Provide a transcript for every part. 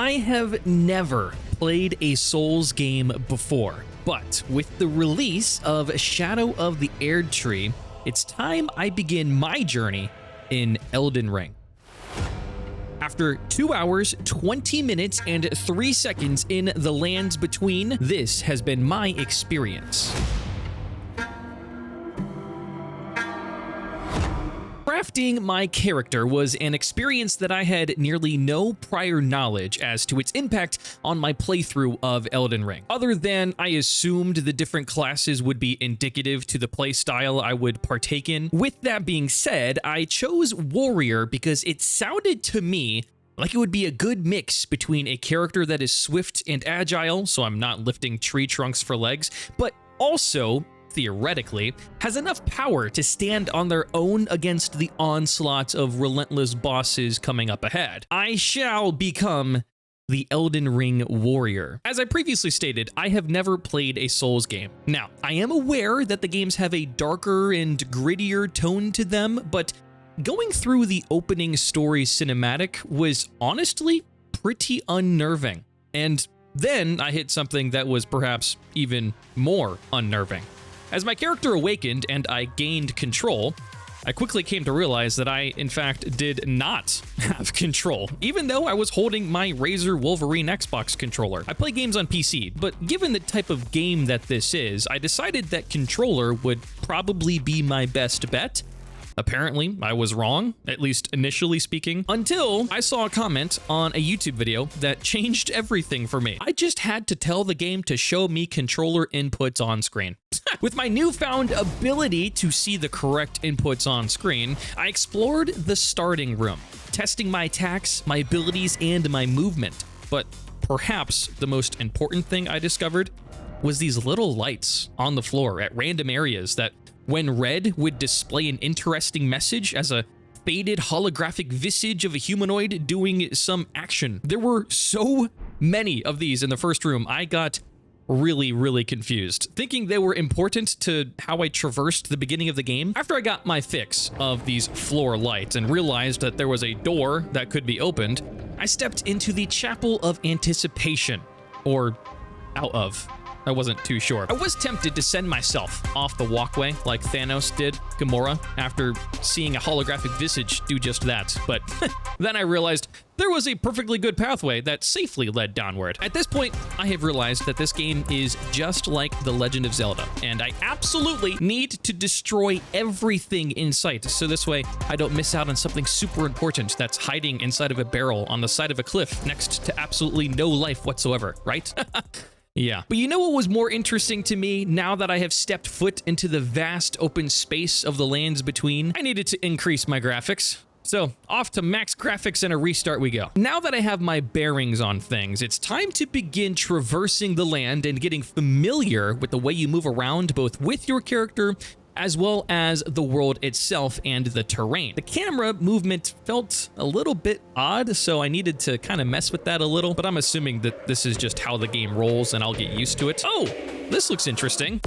I have never played a Souls game before, but with the release of Shadow of the Erdtree, it's time I begin my journey in Elden Ring. After 2 hours, 20 minutes, and 3 seconds in the lands between, this has been my experience. Crafting my character was an experience that I had nearly no prior knowledge as to its impact on my playthrough of Elden Ring, other than I assumed the different classes would be indicative to the playstyle I would partake in. With that being said, I chose Warrior because it sounded to me like it would be a good mix between a character that is swift and agile, so I'm not lifting tree trunks for legs, but also theoretically, has enough power to stand on their own against the onslaught of relentless bosses coming up ahead. I shall become the Elden Ring Warrior. As I previously stated, I have never played a Souls game. Now, I am aware that the games have a darker and grittier tone to them, but going through the opening story cinematic was honestly pretty unnerving. And then I hit something that was perhaps even more unnerving. As my character awakened and I gained control, I quickly came to realize that I, in fact, did not have control, even though I was holding my Razer Wolverine Xbox controller. I play games on PC, but given the type of game that this is, I decided that controller would probably be my best bet. Apparently, I was wrong, at least initially speaking, until I saw a comment on a YouTube video that changed everything for me. I just had to tell the game to show me controller inputs on screen. With my newfound ability to see the correct inputs on screen, I explored the starting room, testing my attacks, my abilities, and my movement. But perhaps the most important thing I discovered was these little lights on the floor at random areas that, when read, would display an interesting message as a faded holographic visage of a humanoid doing some action. There were so many of these in the first room, I got really confused, thinking they were important to how I traversed the beginning of the game. After I got my fix of these floor lights and realized that there was a door that could be opened, I stepped into the Chapel of Anticipation, or out of. I wasn't too sure. I was tempted to send myself off the walkway like Thanos did Gamora after seeing a holographic visage do just that, but then I realized there was a perfectly good pathway that safely led downward. At this point, I have realized that this game is just like The Legend of Zelda, and I absolutely need to destroy everything in sight, so this way I don't miss out on something super important that's hiding inside of a barrel on the side of a cliff next to absolutely no life whatsoever, right? Yeah. But you know what was more interesting to me now that I have stepped foot into the vast open space of the lands between? I needed to increase my graphics. So off to max graphics and a restart we go. Now that I have my bearings on things, it's time to begin traversing the land and getting familiar with the way you move around both with your character as well as the world itself and the terrain. The camera movement felt a little bit odd, so I needed to kind of mess with that a little, but I'm assuming that this is just how the game rolls and I'll get used to it. Oh, this looks interesting.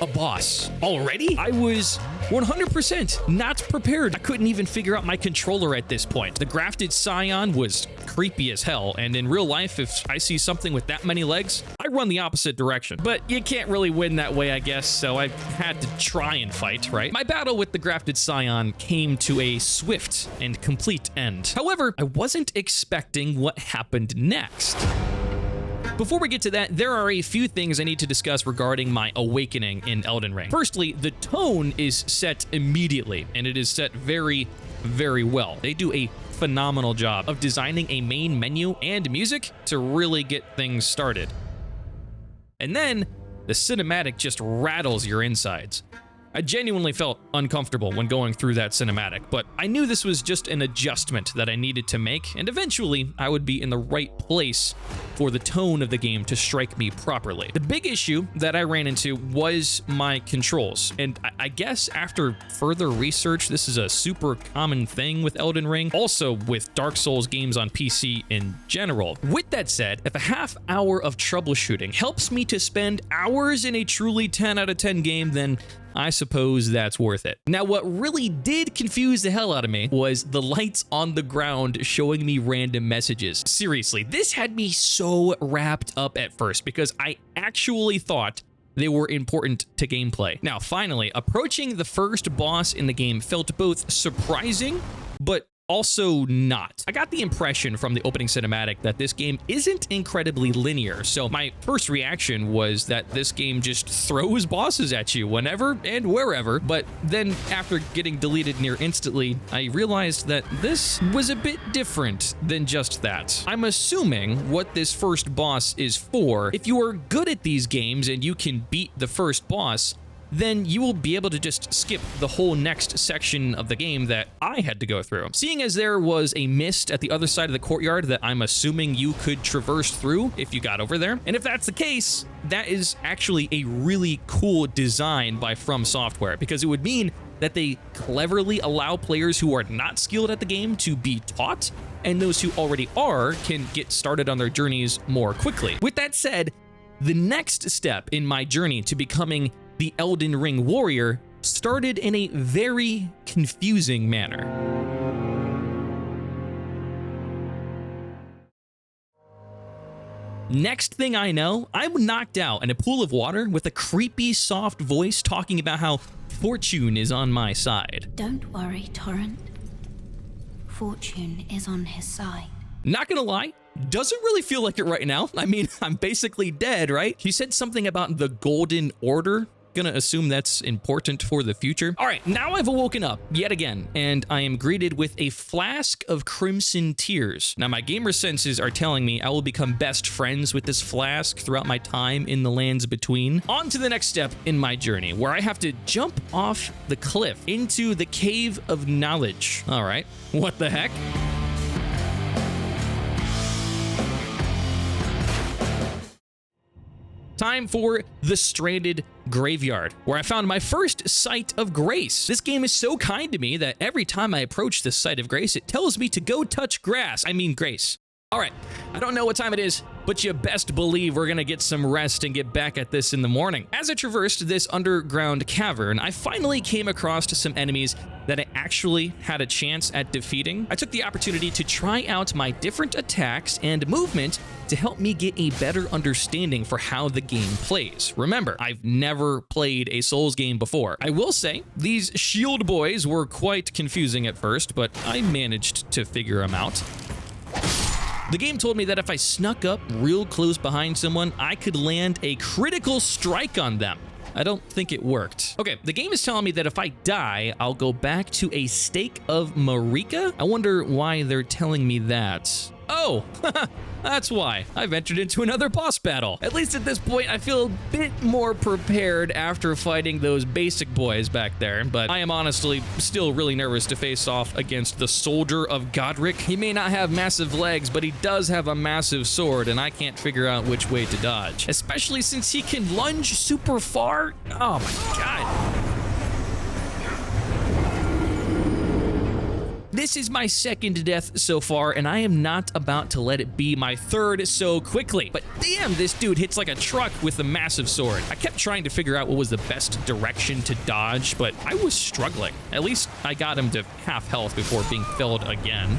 A boss. Already? I was 100% not prepared. I couldn't even figure out my controller at this point. The grafted scion was creepy as hell, and in real life, if I see something with that many legs, I run the opposite direction. But you can't really win that way, I guess, so I had to try and fight, right? My battle with the grafted scion came to a swift and complete end. However, I wasn't expecting what happened next. Before we get to that, there are a few things I need to discuss regarding my awakening in Elden Ring. Firstly, the tone is set immediately, and it is set very well. They do a phenomenal job of designing a main menu and music to really get things started. And then, the cinematic just rattles your insides. I genuinely felt uncomfortable when going through that cinematic, but I knew this was just an adjustment that I needed to make, and eventually I would be in the right place for the tone of the game to strike me properly. The big issue that I ran into was my controls, and I guess after further research, this is a super common thing with Elden Ring, also with Dark Souls games on PC in general. With that said, if a half hour of troubleshooting helps me to spend hours in a truly 10 out of 10 game, then I suppose that's worth it. Now, what really did confuse the hell out of me was the lights on the ground showing me random messages. Seriously, this had me so wrapped up at first because I actually thought they were important to gameplay. Now, finally, approaching the first boss in the game felt both surprising, but also not. I got the impression from the opening cinematic that this game isn't incredibly linear, so my first reaction was that this game just throws bosses at you whenever and wherever, but then after getting deleted near instantly, I realized that this was a bit different than just that. I'm assuming what this first boss is for. If you are good at these games and you can beat the first boss, then you will be able to just skip the whole next section of the game that I had to go through. Seeing as there was a mist at the other side of the courtyard that I'm assuming you could traverse through if you got over there, and if that's the case, that is actually a really cool design by From Software, because it would mean that they cleverly allow players who are not skilled at the game to be taught, and those who already are can get started on their journeys more quickly. With that said, the next step in my journey to becoming the Elden Ring warrior started in a very confusing manner. Next thing I know, I'm knocked out in a pool of water with a creepy, soft voice talking about how fortune is on my side. Don't worry, Torrent. Fortune is on his side. Not gonna lie, doesn't really feel like it right now. I mean, I'm basically dead, right? She said something about the Golden Order. Gonna assume that's important for the future. All right, now I've awoken up yet again, and I am greeted with a flask of crimson tears. Now, my gamer senses are telling me I will become best friends with this flask throughout my time in the lands between. On to the next step in my journey, where I have to jump off the cliff into the Cave of Knowledge. All right, what the heck? Time for the Stranded Graveyard, where I found my first site of grace. This game is so kind to me that every time I approach this site of grace, it tells me to go touch grass. I mean grace. All right, I don't know what time it is, but you best believe we're gonna get some rest and get back at this in the morning. As I traversed this underground cavern, I finally came across some enemies that I actually had a chance at defeating. I took the opportunity to try out my different attacks and movement to help me get a better understanding for how the game plays. Remember, I've never played a Souls game before. I will say, these shield boys were quite confusing at first, but I managed to figure them out. The game told me that if I snuck up real close behind someone, I could land a critical strike on them. I don't think it worked. Okay, the game is telling me that if I die, I'll go back to a stake of Marika. I wonder why they're telling me that. Oh, that's why. I've entered into another boss battle. At least at this point, I feel a bit more prepared after fighting those basic boys back there, but I am honestly still really nervous to face off against the Soldier of Godric. He may not have massive legs, but he does have a massive sword, and I can't figure out which way to dodge, especially since he can lunge super far. Oh my god. This is my second death so far, and I am not about to let it be my third so quickly. But damn, this dude hits like a truck with a massive sword. I kept trying to figure out what was the best direction to dodge, but I was struggling. At least I got him to half health before being felled again.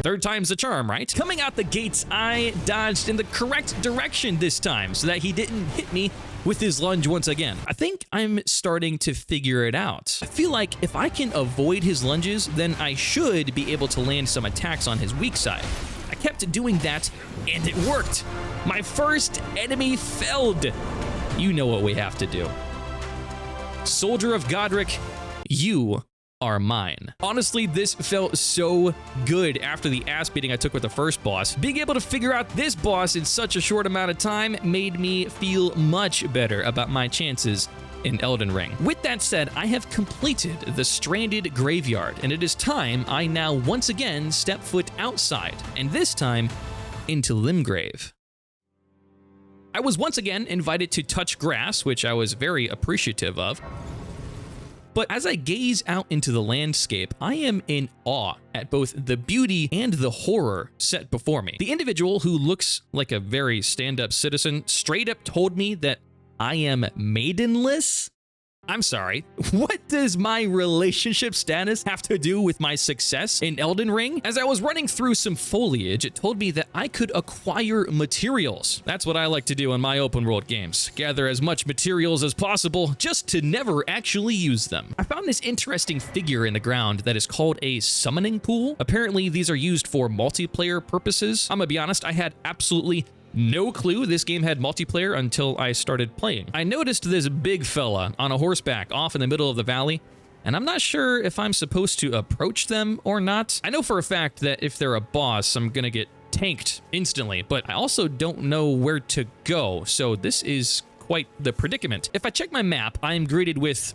Third time's the charm, right? Coming out the gates, I dodged in the correct direction this time so that he didn't hit me with his lunge once again. I think I'm starting to figure it out. I feel like if I can avoid his lunges, then I should be able to land some attacks on his weak side. I kept doing that, and it worked. My first enemy felled. You know what we have to do. Soldier of Godric, you are mine. Honestly, this felt so good after the ass beating I took with the first boss. Being able to figure out this boss in such a short amount of time made me feel much better about my chances in Elden Ring. With that said, I have completed the Stranded Graveyard, and it is time I now once again step foot outside, and this time into Limgrave. I was once again invited to touch grass, which I was very appreciative of. But as I gaze out into the landscape, I am in awe at both the beauty and the horror set before me. The individual who looks like a very stand-up citizen straight up told me that I am maidenless? I'm sorry, what does my relationship status have to do with my success in Elden Ring? As I was running through some foliage, it told me that I could acquire materials. That's what I like to do in my open world games. Gather as much materials as possible just to never actually use them. I found this interesting figure in the ground that is called a summoning pool. Apparently these are used for multiplayer purposes. I'm gonna be honest, I had absolutely no clue this game had multiplayer until I started playing. I noticed this big fella on a horseback off in the middle of the valley, and I'm not sure if I'm supposed to approach them or not. I know for a fact that if they're a boss, I'm gonna get tanked instantly, but I also don't know where to go, so this is quite the predicament. If I check my map, I am greeted with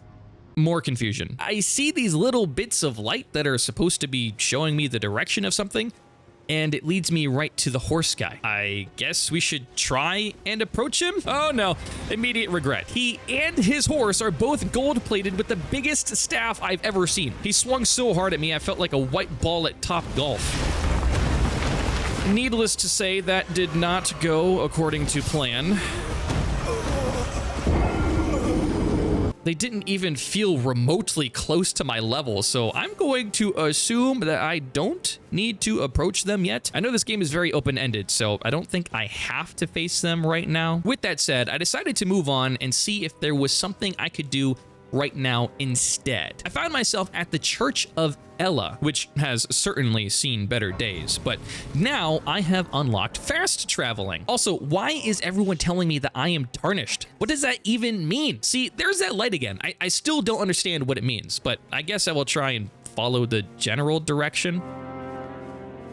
more confusion. I see these little bits of light that are supposed to be showing me the direction of something, and it leads me right to the horse guy. I guess we should try and approach him? Oh no, immediate regret. He and his horse are both gold-plated with the biggest staff I've ever seen. He swung so hard at me, I felt like a white ball at Top Golf. Needless to say, that did not go according to plan. They didn't even feel remotely close to my level, so I'm going to assume that I don't need to approach them yet. I know this game is very open-ended, so I don't think I have to face them right now. With that said, I decided to move on and see if there was something I could do right now instead. I found myself at the Church of Ella, which has certainly seen better days, but now I have unlocked fast traveling. Also, why is everyone telling me that I am tarnished? What does that even mean? See, there's that light again. I still don't understand what it means, but I guess I will try and follow the general direction.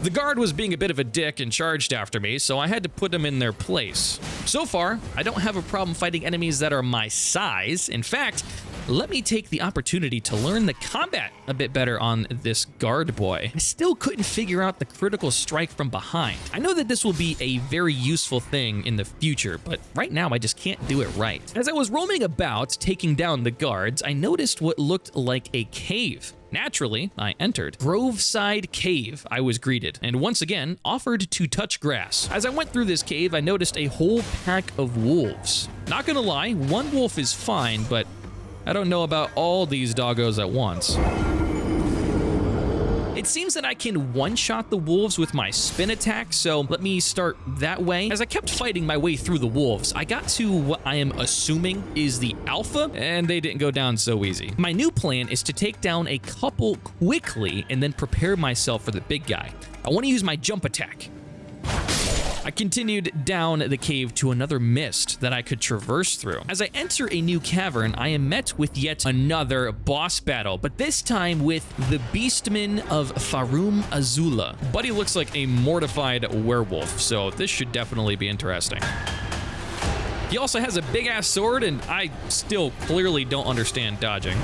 The guard was being a bit of a dick and charged after me, so I had to put them in their place. So far, I don't have a problem fighting enemies that are my size. In fact, let me take the opportunity to learn the combat a bit better on this guard boy. I still couldn't figure out the critical strike from behind. I know that this will be a very useful thing in the future, but right now I just can't do it right. As I was roaming about, taking down the guards, I noticed what looked like a cave. Naturally, I entered. Groveside Cave, I was greeted, and once again, offered to touch grass. As I went through this cave, I noticed a whole pack of wolves. Not gonna lie, one wolf is fine, but I don't know about all these doggos at once. It seems that I can one-shot the wolves with my spin attack, so let me start that way. As I kept fighting my way through the wolves, I got to what I am assuming is the alpha, and they didn't go down so easy. My new plan is to take down a couple quickly and then prepare myself for the big guy. I want to use my jump attack. I continued down the cave to another mist that I could traverse through. As I enter a new cavern, I am met with yet another boss battle, but this time with the Beastman of Farum Azula. Buddy looks like a mortified werewolf, so this should definitely be interesting. He also has a big-ass sword, and I still clearly don't understand dodging.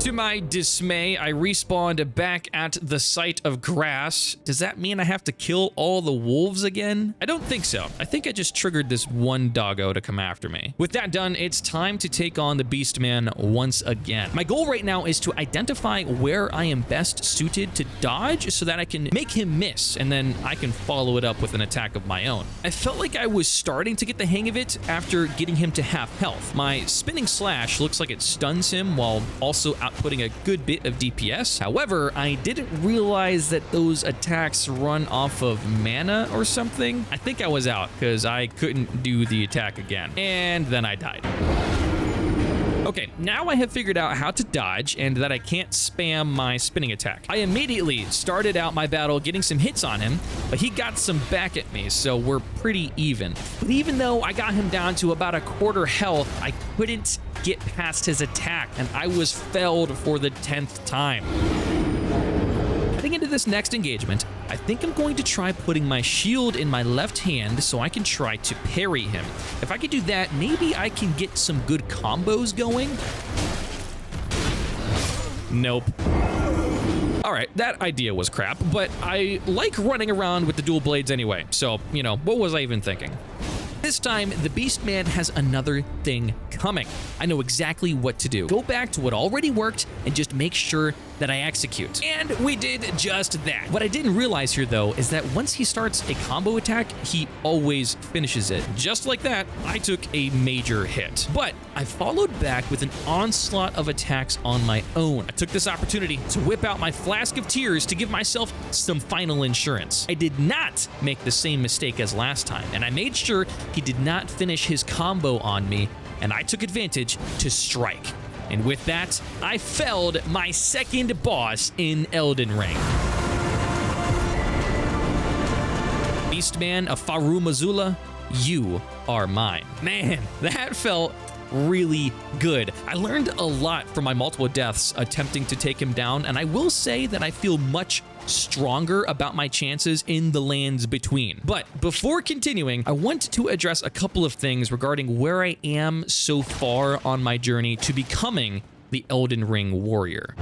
To my dismay, I respawned back at the site of grass. Does that mean I have to kill all the wolves again? I don't think so. I think I just triggered this one doggo to come after me. With that done, it's time to take on the Beastman once again. My goal right now is to identify where I am best suited to dodge so that I can make him miss, and then I can follow it up with an attack of my own. I felt like I was starting to get the hang of it after getting him to half health. My spinning slash looks like it stuns him while also outputting a good bit of DPS. However, I didn't realize that those attacks run off of mana or something. I think I was out because I couldn't do the attack again, and then I died. Okay, now I have figured out how to dodge and that I can't spam my spinning attack. I immediately started out my battle getting some hits on him, but he got some back at me, so we're pretty even. But even though I got him down to about a quarter health, I couldn't get past his attack, and I was felled for the 10th time. Heading into this next engagement, I think I'm going to try putting my shield in my left hand so I can try to parry him. If I could do that, maybe I can get some good combos going. Nope. All right, that idea was crap, but I like running around with the dual blades anyway, so, you know, what was I even thinking? This time, the Beastman has another thing coming. I know exactly what to do. Go back to what already worked and just make sure that I execute. And we did just that. What I didn't realize here though is that once he starts a combo attack, he always finishes it. Just like that, I took a major hit. But I followed back with an onslaught of attacks on my own. I took this opportunity to whip out my flask of tears to give myself some final insurance. I did not make the same mistake as last time, and I made sure he did not finish his combo on me, and I took advantage to strike. And with that, I felled my second boss in Elden Ring. Beastman of Farum Azula, you are mine. Man, that felt really good. I learned a lot from my multiple deaths attempting to take him down, and I will say that I feel much stronger about my chances in the lands between. But before continuing, I want to address a couple of things regarding where I am so far on my journey to becoming the Elden Ring warrior.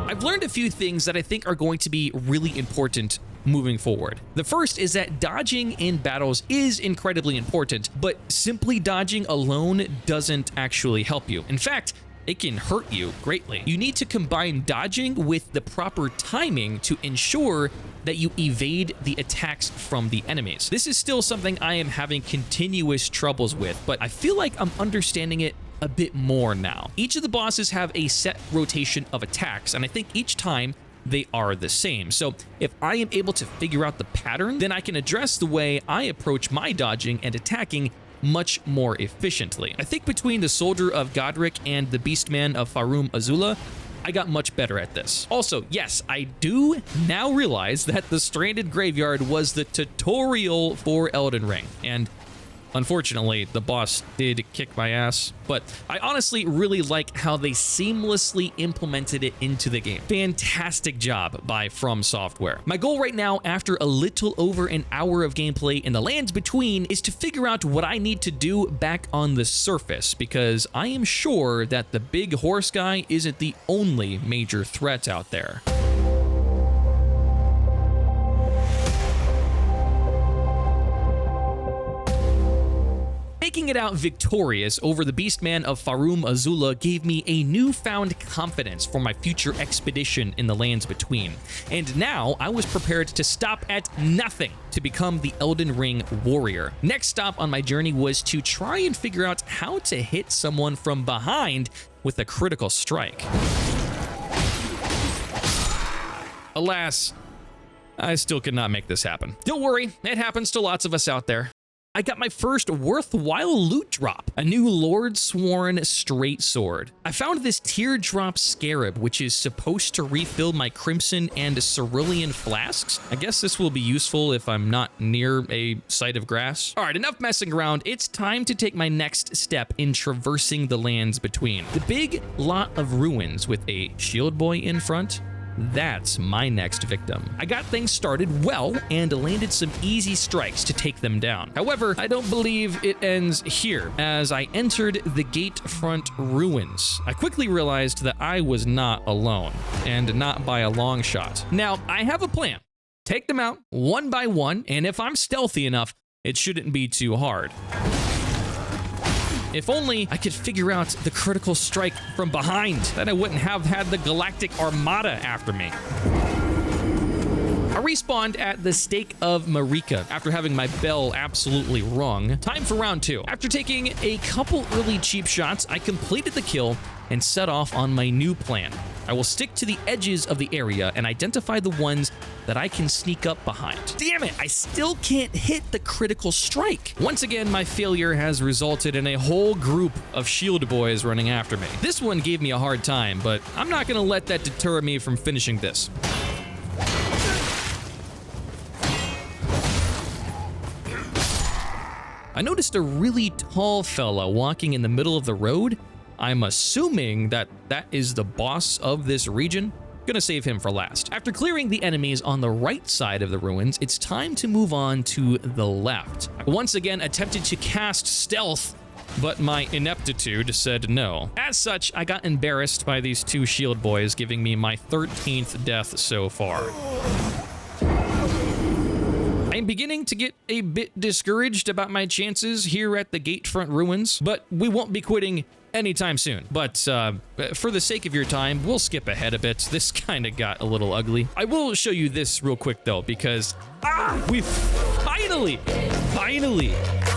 I've learned a few things that I think are going to be really important moving forward. The first is that dodging in battles is incredibly important, but simply dodging alone doesn't actually help you. In fact, it can hurt you greatly. You need to combine dodging with the proper timing to ensure that you evade the attacks from the enemies. This is still something I am having continuous troubles with, but I feel like I'm understanding it a bit more now. Each of the bosses have a set rotation of attacks, and I think each time they are the same. So if I am able to figure out the pattern, then I can address the way I approach my dodging and attacking much more efficiently. I think between the Soldier of Godric and the Beastman of Farum Azula, I got much better at this. Also, yes, I do now realize that the Stranded Graveyard was the tutorial for Elden Ring, and unfortunately, the boss did kick my ass, but I honestly really like how they seamlessly implemented it into the game. Fantastic job by From Software. My goal right now, after a little over an hour of gameplay in the lands between, is to figure out what I need to do back on the surface, because I am sure that the big horse guy isn't the only major threat out there. Making it out victorious over the Beastman of Farum Azula gave me a newfound confidence for my future expedition in the lands between, and now I was prepared to stop at nothing to become the Elden Ring warrior. Next stop on my journey was to try and figure out how to hit someone from behind with a critical strike. Alas, I still could not make this happen. Don't worry, it happens to lots of us out there. I got my first worthwhile loot drop, a new Lord Sworn straight sword. I found this teardrop scarab, which is supposed to refill my crimson and cerulean flasks. I guess this will be useful if I'm not near a site of grass. All right, enough messing around. It's time to take my next step in traversing the lands between. The big lot of ruins with a shield boy in front. That's my next victim. I got things started well and landed some easy strikes to take them down. However, I don't believe it ends here. As I entered the Gatefront Ruins, I quickly realized that I was not alone, and not by a long shot. Now, I have a plan. Take them out one by one, and if I'm stealthy enough, it shouldn't be too hard. If only I could figure out the critical strike from behind, then I wouldn't have had the Galactic Armada after me. I respawned at the Stake of Marika after having my bell absolutely rung. Time for round 2. After taking a couple early cheap shots, I completed the kill and set off on my new plan. I will stick to the edges of the area and identify the ones that I can sneak up behind. Damn it, I still can't hit the critical strike. Once again, my failure has resulted in a whole group of shield boys running after me. This one gave me a hard time, but I'm not gonna let that deter me from finishing this. I noticed a really tall fella walking in the middle of the road. I'm assuming that that is the boss of this region. Gonna save him for last. After clearing the enemies on the right side of the ruins, it's time to move on to the left. I once again attempted to cast stealth, but my ineptitude said no. As such, I got embarrassed by these two shield boys, giving me my 13th death so far. I'm beginning to get a bit discouraged about my chances here at the Gatefront Ruins, but we won't be quitting anytime soon. But for the sake of your time, we'll skip ahead a bit. This kind of got a little ugly. I will show you this real quick though, because we finally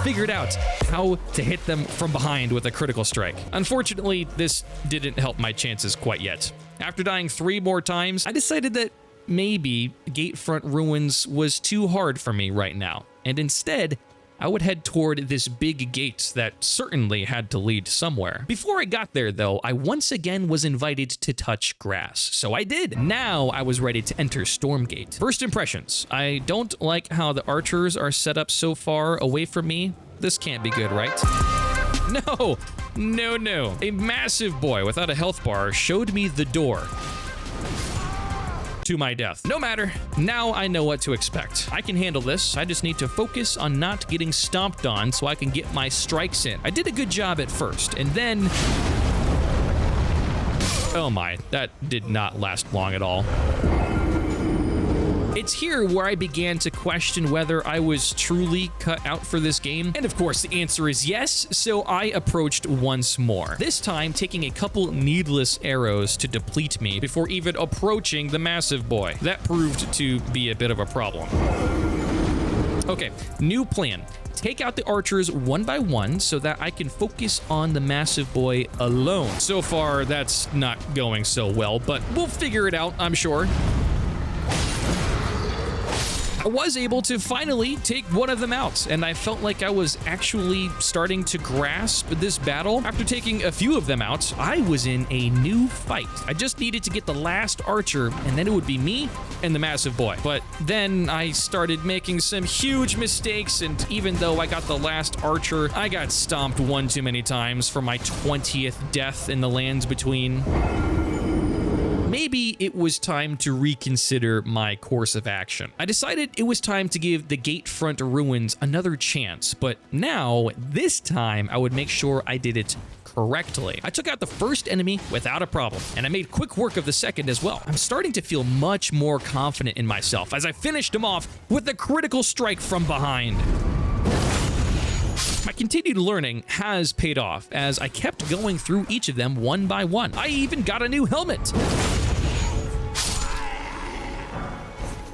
figured out how to hit them from behind with a critical strike. Unfortunately, this didn't help my chances quite yet. After dying 3 more times, I decided that maybe Gatefront Ruins was too hard for me right now, and instead, I would head toward this big gate that certainly had to lead somewhere. Before I got there though, I once again was invited to touch grass, so I did. Now I was ready to enter Stormgate. First impressions, I don't like how the archers are set up so far away from me. This can't be good, right? No. A massive boy without a health bar showed me the door to my death. No matter, now I know what to expect. I can handle this. I just need to focus on not getting stomped on so I can get my strikes in. I did a good job at first, and then... oh my, that did not last long at all. It's here where I began to question whether I was truly cut out for this game. And of course, the answer is yes, so I approached once more. This time, taking a couple needless arrows to deplete me before even approaching the massive boy. That proved to be a bit of a problem. Okay, new plan. Take out the archers one by one so that I can focus on the massive boy alone. So far, that's not going so well, but we'll figure it out, I'm sure. I was able to finally take one of them out, and I felt like I was actually starting to grasp this battle. After taking a few of them out, I was in a new fight. I just needed to get the last archer, and then it would be me and the massive boy. But then I started making some huge mistakes, and even though I got the last archer, I got stomped one too many times for my 20th death in the lands between. Maybe it was time to reconsider my course of action. I decided it was time to give the Gatefront Ruins another chance, but now, this time, I would make sure I did it correctly. I took out the first enemy without a problem, and I made quick work of the second as well. I'm starting to feel much more confident in myself as I finished him off with a critical strike from behind. My continued learning has paid off as I kept going through each of them one by one. I even got a new helmet.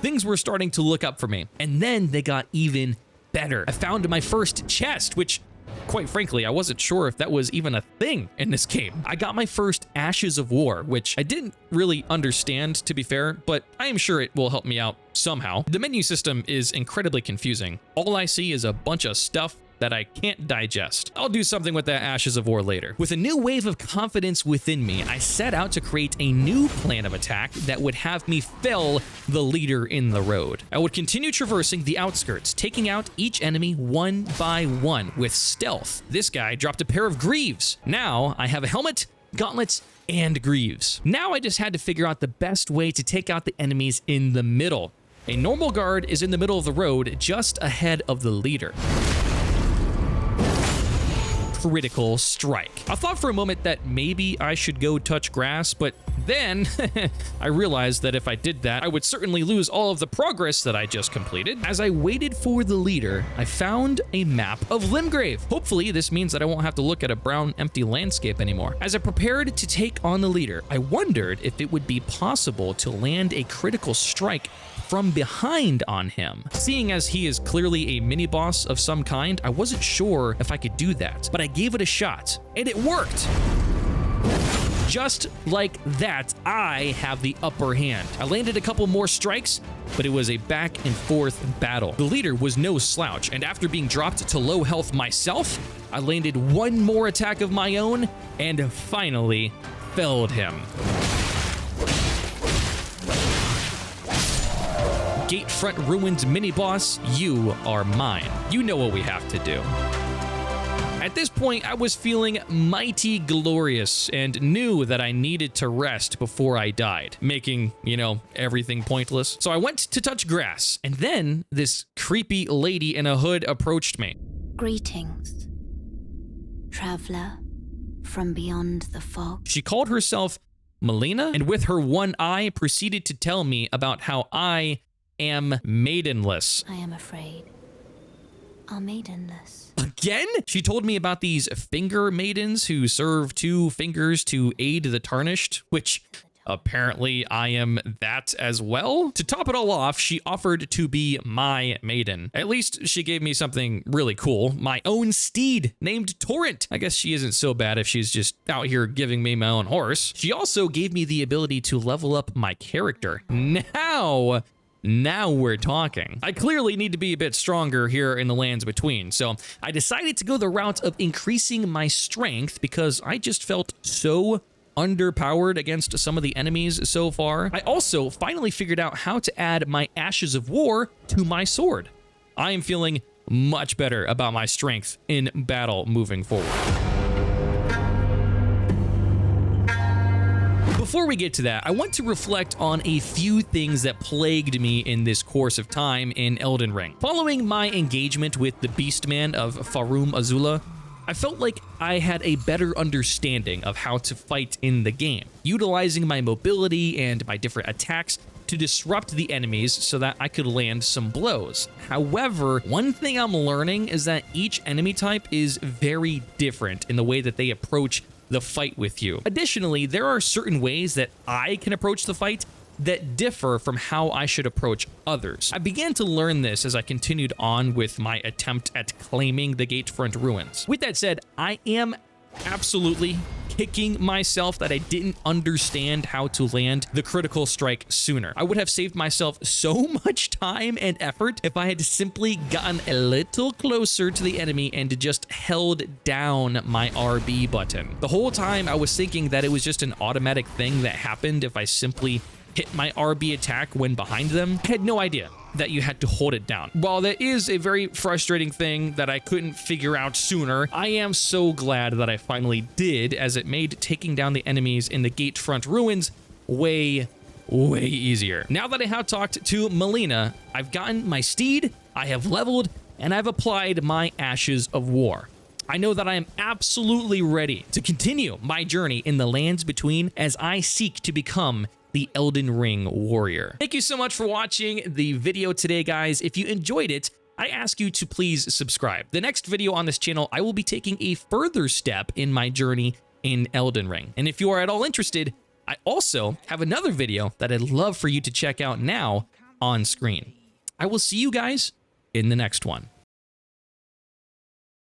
Things were starting to look up for me, and then they got even better. I found my first chest, which, quite frankly, I wasn't sure if that was even a thing in this game. I got my first Ashes of War, which I didn't really understand, to be fair, but I am sure it will help me out somehow. The menu system is incredibly confusing. All I see is a bunch of stuff that I can't digest. I'll do something with that Ashes of War later. With a new wave of confidence within me, I set out to create a new plan of attack that would have me fell the leader in the road. I would continue traversing the outskirts, taking out each enemy one by one with stealth. This guy dropped a pair of greaves. Now I have a helmet, gauntlets, and greaves. Now I just had to figure out the best way to take out the enemies in the middle. A normal guard is in the middle of the road, just ahead of the leader. Critical strike. I thought for a moment that maybe I should go touch grass, but then I realized that if I did that, I would certainly lose all of the progress that I just completed. As I waited for the leader, I found a map of Limgrave. Hopefully, this means that I won't have to look at a brown, empty landscape anymore. As I prepared to take on the leader, I wondered if it would be possible to land a critical strike from behind on him. Seeing as he is clearly a mini-boss of some kind, I wasn't sure if I could do that, but I gave it a shot, and it worked. Just like that, I have the upper hand. I landed a couple more strikes, but it was a back and forth battle. The leader was no slouch, and after being dropped to low health myself, I landed one more attack of my own, and finally felled him. Gatefront Ruins mini-boss, you are mine. You know what we have to do. At this point, I was feeling mighty glorious and knew that I needed to rest before I died, making, everything pointless. So I went to touch grass, and then this creepy lady in a hood approached me. Greetings, traveler from beyond the fog. She called herself Melina, and with her one eye proceeded to tell me about how I am maidenless. I am afraid are maidenless. Again? She told me about these finger maidens who serve 2 fingers to aid the tarnished, which apparently I am that as well. To top it all off, she offered to be my maiden. At least she gave me something really cool, my own steed named Torrent. I guess she isn't so bad if she's just out here giving me my own horse. She also gave me the ability to level up my character. Now we're talking. I clearly need to be a bit stronger here in the lands between, so I decided to go the route of increasing my strength because I just felt so underpowered against some of the enemies so far. I also finally figured out how to add my Ashes of War to my sword. I am feeling much better about my strength in battle moving forward. Before we get to that, I want to reflect on a few things that plagued me in this course of time in Elden Ring. Following my engagement with the Beastman of Farum Azula, I felt like I had a better understanding of how to fight in the game, utilizing my mobility and my different attacks to disrupt the enemies so that I could land some blows. However, one thing I'm learning is that each enemy type is very different in the way that they approach the fight with you. Additionally, there are certain ways that I can approach the fight that differ from how I should approach others. I began to learn this as I continued on with my attempt at claiming the Gatefront Ruins. With that said, I am absolutely kicking myself that I didn't understand how to land the critical strike sooner. I would have saved myself so much time and effort if I had simply gotten a little closer to the enemy and just held down my RB button. The whole time I was thinking that it was just an automatic thing that happened if I simply hit my RB attack when behind them. I had no idea that you had to hold it down. While that is a very frustrating thing that I couldn't figure out sooner, I am so glad that I finally did, as it made taking down the enemies in the Gatefront Ruins way easier. Now that I have talked to Melina, I've gotten my steed, I have leveled, and I've applied my Ashes of War. I know that I am absolutely ready to continue my journey in the lands between as I seek to become the Elden Ring warrior. Thank you so much for watching the video today, guys. If you enjoyed it, I ask you to please subscribe. The next video on this channel, I will be taking a further step in my journey in Elden Ring. And if you are at all interested, I also have another video that I'd love for you to check out now on screen. I will see you guys in the next one.